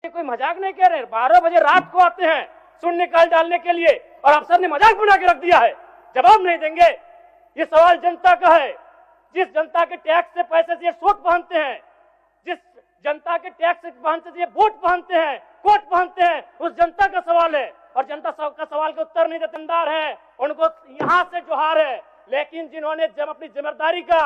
कोई मजाक नहीं कह रहे। 12 बजे रात को आते हैं शून्य निकाल डालने के लिए और अफसर ने मजाक बना के रख दिया है, जवाब नहीं देंगे। ये सवाल जनता का है। जिस जनता के टैक्स से पैसे से ये सूट पहनते हैं, जिस जनता के टैक्स से पहनते से ये बूट पहनते हैं, कोट पहनते हैं, उस जनता का सवाल है और जनता का सवाल का उत्तर नहीं देते है, उनको यहां से जोहार है। लेकिन जिन्होंने अपनी जिम्मेदारी का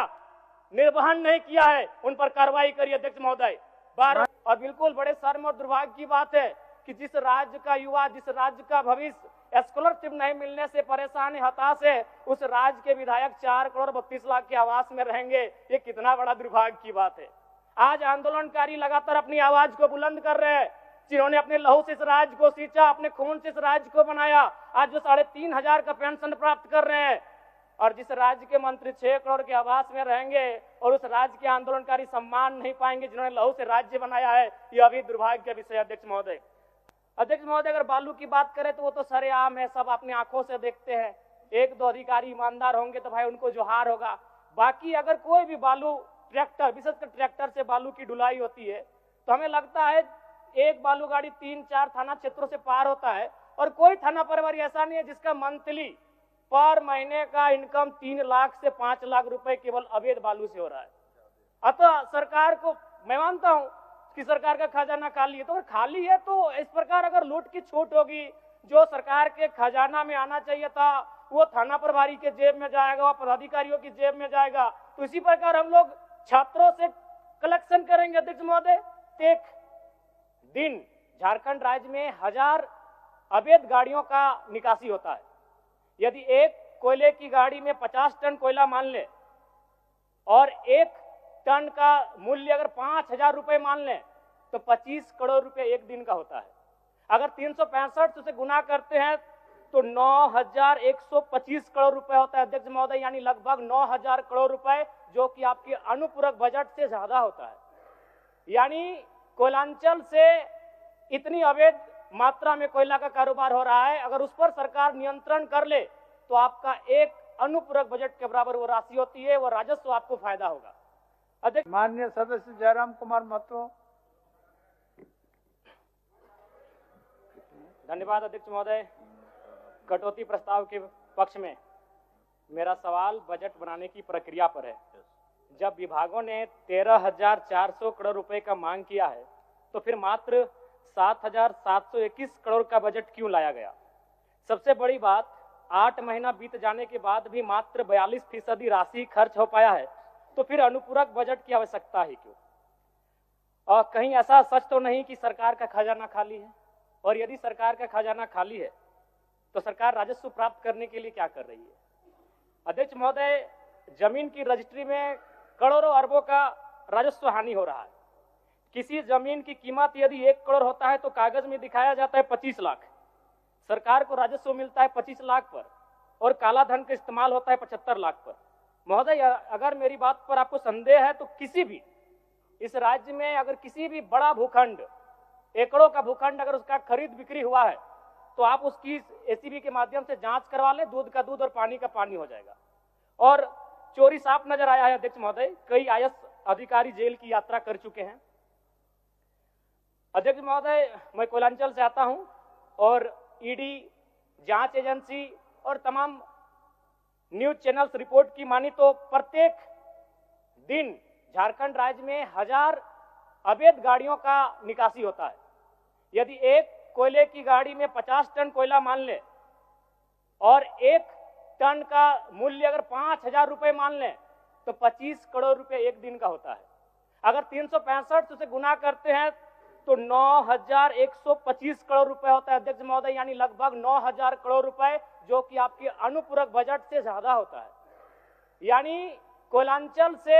निर्वहन नहीं किया है उन पर कार्रवाई करिए अध्यक्ष महोदय। और बिल्कुल बड़े शर्म और दुर्भाग्य की बात है कि जिस राज्य का युवा, जिस राज्य का भविष्य स्कॉलरशिप नहीं मिलने से परेशान है, हताश है, उस राज्य के विधायक 4 करोड़ 32 लाख के आवास में रहेंगे। ये कितना बड़ा दुर्भाग्य की बात है। आज आंदोलनकारी लगातार अपनी आवाज को बुलंद कर रहे हैं। जिन्होंने अपने लहू से इस राज्य को सींचा, अपने खून से इस राज्य को बनाया, आज जो 3,500 का पेंशन प्राप्त कर रहे हैं, और जिस राज्य के मंत्री 6 करोड़ के आवास में रहेंगे और उस राज्य के आंदोलनकारी सम्मान नहीं पाएंगे जिन्होंने लहू से राज्य बनाया है, यह अभी दुर्भाग्य का विषय। अध्यक्ष महोदय, अगर बालू की बात करें तो वो तो सरेआम है, सब अपनी आंखों से देखते हैं। 1-2 अधिकारी ईमानदार होंगे तो भाई उनको जोहार होगा। बाकी अगर कोई भी बालू ट्रैक्टर, विशेषकर ट्रैक्टर से बालू की ढुलाई होती है तो हमें लगता है एक बालू गाड़ी 3-4 थाना क्षेत्रों से पार होता है और कोई थाना प्रभारी ऐसा नहीं है जिसका मंथली पर महीने का इनकम 3 लाख से 5 लाख रुपए केवल अवैध बालू से हो रहा है। अतः सरकार को मैं मानता हूं कि सरकार का खजाना खाली है, तो अगर खाली है तो इस प्रकार अगर लूट की छूट होगी, जो सरकार के खजाना में आना चाहिए था वो थाना प्रभारी के जेब में जाएगा, वो पदाधिकारियों की जेब में जाएगा। तो इसी प्रकार हम लोग छात्रों से कलेक्शन करेंगे। अध्यक्ष महोदय, एक दिन झारखंड राज्य में 1000 अवैध गाड़ियों का निकासी होता है। यदि एक कोयले की गाड़ी में 50 टन कोयला मान ले और 1 टन का मूल्य अगर 5,000 रुपए मान ले तो 25 करोड़ रुपए एक दिन का होता है। अगर 365 से गुना करते हैं तो 9,125 करोड़ रुपए होता है अध्यक्ष महोदय, यानी लगभग 9,000 करोड़ रुपए, जो कि आपके अनुपूरक बजट से ज्यादा होता है। यानी कोयलांचल से इतनी अवैध मात्रा में कोयला का कारोबार हो रहा है, अगर उस पर सरकार नियंत्रण कर ले तो आपका एक अनुपूरक बजट के बराबर वो राशि होती है, वो राजस्व आपको फायदा होगा। अध्यक्ष, माननीय सदस्य जयराम कुमार महतो। धन्यवाद अध्यक्ष महोदय। कटौती प्रस्ताव के पक्ष में मेरा सवाल बजट बनाने की प्रक्रिया पर है। जब विभागों ने 13,400 करोड़ रुपए का मांग किया है तो फिर मात्र 7,721 करोड़ का बजट क्यों लाया गया? सबसे बड़ी बात, 8 महीना बीत जाने के बाद भी मात्र 42% राशि खर्च हो पाया है, तो फिर अनुपूरक बजट की आवश्यकता ही क्यों? और कहीं ऐसा सच तो नहीं कि सरकार का खजाना खाली है? और यदि सरकार का खजाना खाली है तो सरकार राजस्व प्राप्त करने के लिए क्या कर रही है? अध्यक्ष महोदय, जमीन की रजिस्ट्री में करोड़ों अरबों का राजस्व हानि हो रहा है। किसी जमीन की कीमत यदि 1 करोड़ होता है तो कागज में दिखाया जाता है 25 लाख। सरकार को राजस्व मिलता है 25 लाख पर और काला धन का इस्तेमाल होता है 75 लाख पर। महोदय, अगर मेरी बात पर आपको संदेह है तो किसी भी इस राज्य में अगर किसी भी बड़ा भूखंड, एकड़ों का भूखंड, अगर उसका खरीद बिक्री हुआ है तो आप उसकी एसीबी के माध्यम से जांच करवा ले, दूध का दूध और पानी का पानी हो जाएगा। और चोरी साफ नजर आया है अध्यक्ष महोदय, कई आईएएस अधिकारी जेल की यात्रा कर चुके हैं। अध्यक्ष महोदय, मैं कोयलांचल से आता हूं और ईडी, जांच एजेंसी और तमाम न्यूज चैनल्स रिपोर्ट की मानी तो प्रत्येक दिन झारखंड राज्य में 1000 अवैध गाड़ियों का निकासी होता है। यदि एक कोयले की गाड़ी में 50 टन कोयला मान ले और 1 टन का मूल्य अगर 5,000 रुपए मान ले तो 25 करोड़ रुपए एक दिन का होता है। अगर 365 से गुना करते हैं तो 9,125 करोड़ रुपए होता है अध्यक्ष महोदय, यानी लगभग 9,000 करोड़ रुपए, जो कि आपके अनुपूरक बजट से ज्यादा होता है। यानी कोयलांचल से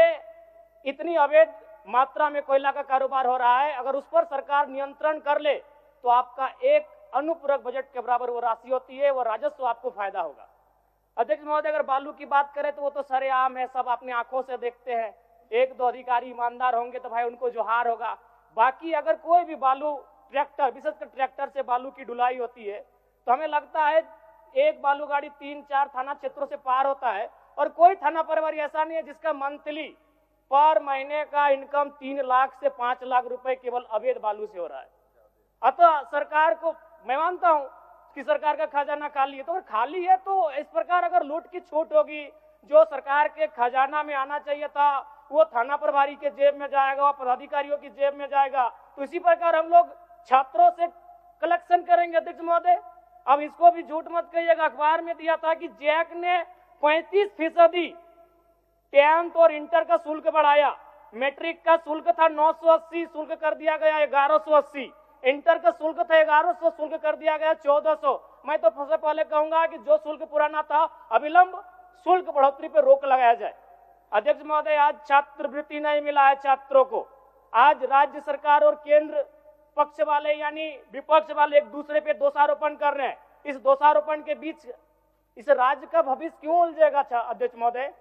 इतनी अवैध मात्रा में कोयला का कारोबार हो रहा है, अगर उस पर सरकार नियंत्रण कर ले तो आपका एक अनुपूरक बजट के बराबर वो राशि होती है, वो राजस्व आपको फायदा होगा। अध्यक्ष महोदय, अगर बालू की बात करें तो वो तो सरेआम है, सब अपनी आंखों से देखते हैं। 1-2 अधिकारी ईमानदार होंगे तो भाई उनको जोहार होगा। बाकी अगर कोई भी बालू ट्रैक्टर, विशेषकर ट्रैक्टर से बालू की ढुलाई होती है तो हमें लगता है एक बालू गाड़ी 3-4 थाना क्षेत्रों से पार होता है और कोई थाना प्रभारी ऐसा नहीं है जिसका मंथली पर महीने का इनकम 3 लाख से 5 लाख रुपए केवल अवैध बालू से हो रहा है। अतः सरकार को मैं मानता हूं कि सरकार का खजाना खाली है, तो अगर खाली है तो इस प्रकार अगर लूट की छूट होगी, जो सरकार के खजाना में आना चाहिए था वो थाना प्रभारी के जेब में जाएगा, वो पदाधिकारियों की जेब में जाएगा। तो इसी प्रकार हम लोग छात्रों से कलेक्शन करेंगे अध्यक्ष महोदय। अब इसको भी झूठ मत कहिएगा, अखबार में दिया था कि जैक ने 35% 10th और इंटर का शुल्क बढ़ाया। मैट्रिक का शुल्क था 980, शुल्क कर दिया गया 1180। इंटर का शुल्क था 1100, शुल्क कर दिया गया 1400। मैं तो सबसे पहले कहूंगा कि जो शुल्क पुराना था अविलंब शुल्क बढ़ोतरी पर रोक लगाया जाए। अध्यक्ष महोदय, आज छात्रवृत्ति नहीं मिला है छात्रों को। आज राज्य सरकार और केंद्र पक्ष वाले यानी विपक्ष वाले एक दूसरे पे दोषारोपण कर रहे हैं। इस दोषारोपण के बीच इस राज्य का भविष्य क्यों उलझेगा अध्यक्ष महोदय?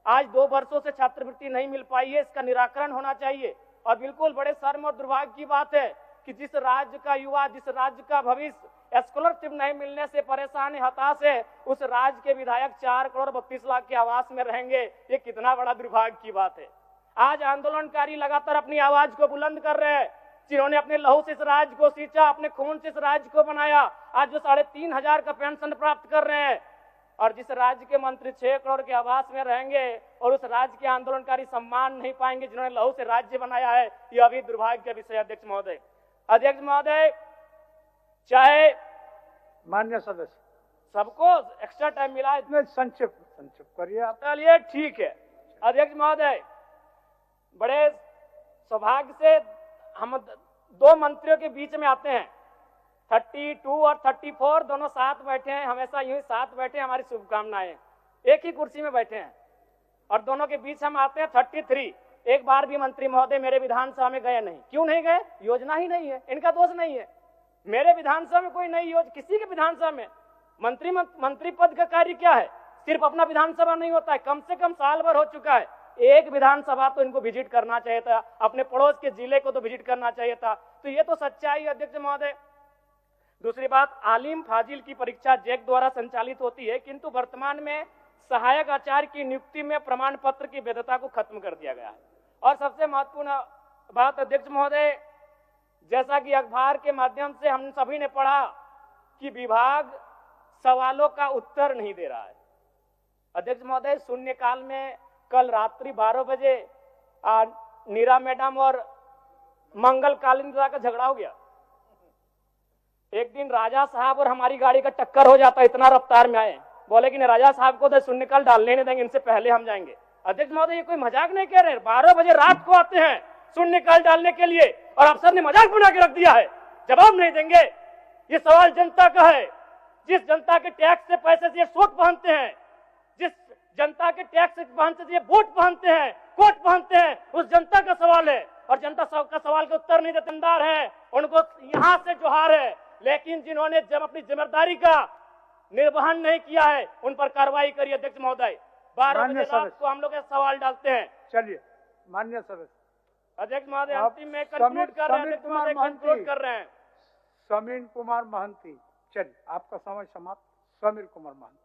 आज 2 वर्षों से छात्रवृत्ति नहीं मिल पाई है, इसका निराकरण होना चाहिए। और बिल्कुल बड़े शर्म और दुर्भाग्य की बात है कि जिस राज्य का युवा, जिस राज्य का भविष्य स्कॉलरशिप नहीं मिलने से परेशान है, हताश है, उस राज्य के विधायक 4 करोड़ 32 लाख के आवास में रहेंगे। ये कितना बड़ा दुर्भाग्य की बात है। आज आंदोलनकारी लगातार अपनी आवाज को बुलंद कर रहे हैं, जिन्होंने अपने लहू से इस राज्य को सींचा, अपने खून से इस राज्य को बनाया। आज जो 3,500 का पेंशन प्राप्त कर रहे हैं, और जिस राज्य के मंत्री 6 करोड़ के आवास में रहेंगे और उस राज्य के आंदोलनकारी सम्मान नहीं पाएंगे जिन्होंने लहू से राज्य बनाया है, यह अभी दुर्भाग्य का विषय। अध्यक्ष महोदय, अध्यक्ष महोदय, चाहे मान्य सदस्य सबको एक्स्ट्रा टाइम मिला है, इसमें संक्षिप्त करिए आप। चलिए ठीक है। अध्यक्ष महोदय, बड़े सौभाग्य से हम 2 मंत्रियों के बीच में आते हैं। 32 और 34 दोनों साथ बैठे हैं, हमेशा यूं ही साथ बैठे, हमारी शुभकामनाएं। एक ही कुर्सी में बैठे हैं और दोनों के बीच हम आते हैं 33। एक बार भी मंत्री महोदय मेरे विधानसभा में गए नहीं। क्यों नहीं गए? योजना ही नहीं है, इनका दोष नहीं है। मेरे विधानसभा में कोई नई योजना, किसी के विधानसभा में मंत्री पद का कार्य क्या है? सिर्फ अपना विधानसभा नहीं होता है, कम से कम साल भर हो चुका है। एक विधानसभा तो इनको विजिट करना चाहिए था, अपने पड़ोस के जिले को तो विजिट करना चाहिए था। तो ये तो सच्चाई है अध्यक्ष महोदय। दूसरी बात, आलिम फाजिल की परीक्षा जैक द्वारा संचालित होती है, किंतु वर्तमान में सहायक आचार्य की नियुक्ति में प्रमाण पत्र की वैधता को खत्म कर दिया गया है। और सबसे महत्वपूर्ण बात अध्यक्ष महोदय, जैसा कि अखबार के माध्यम से हम सभी ने पढ़ा कि विभाग सवालों का उत्तर नहीं दे रहा है। अध्यक्ष महोदय, शून्यकाल में कल रात्रि 12 बजे नीरा मैडम और मंगल कालिंदा का झगड़ा हो गया। एक दिन राजा साहब और हमारी गाड़ी का टक्कर हो जाता, इतना रफ्तार में आए, बोले कि राजा साहब को तो शून्यकाल डालने नहीं देंगे, इनसे पहले हम जाएंगे। अध्यक्ष महोदय, ये कोई मजाक नहीं कह रहे। 12 बजे रात को आते हैं शून्यकाल डालने के लिए और अफसर ने मजाक बना के रख दिया है, जवाब नहीं देंगे। ये सवाल जनता का है, जिस जनता के टैक्स से पैसे से ये सूट पहनते हैं, जिस जनता के टैक्स से ये वोट पहनते हैं, कोट पहनते हैं, उस जनता का सवाल है। और जनता का सवाल का उत्तर नहीं देते है, उनको यहां से जोहार है। लेकिन जिन्होंने जब अपनी जिम्मेदारी का निर्वहन नहीं किया है, उन पर कार्रवाई करिए अध्यक्ष महोदय। 12 बजे रात को हम लोग सवाल डालते हैं। चलिए मान्य सदस्य। अध्यक्ष महोदय, अंतिम में कंक्लूड कर रहे हैं, कंक्लूड कर रहे हैं। समीर कुमार महंती, चलिए आपका समय समाप्त। समीर कुमार महंती।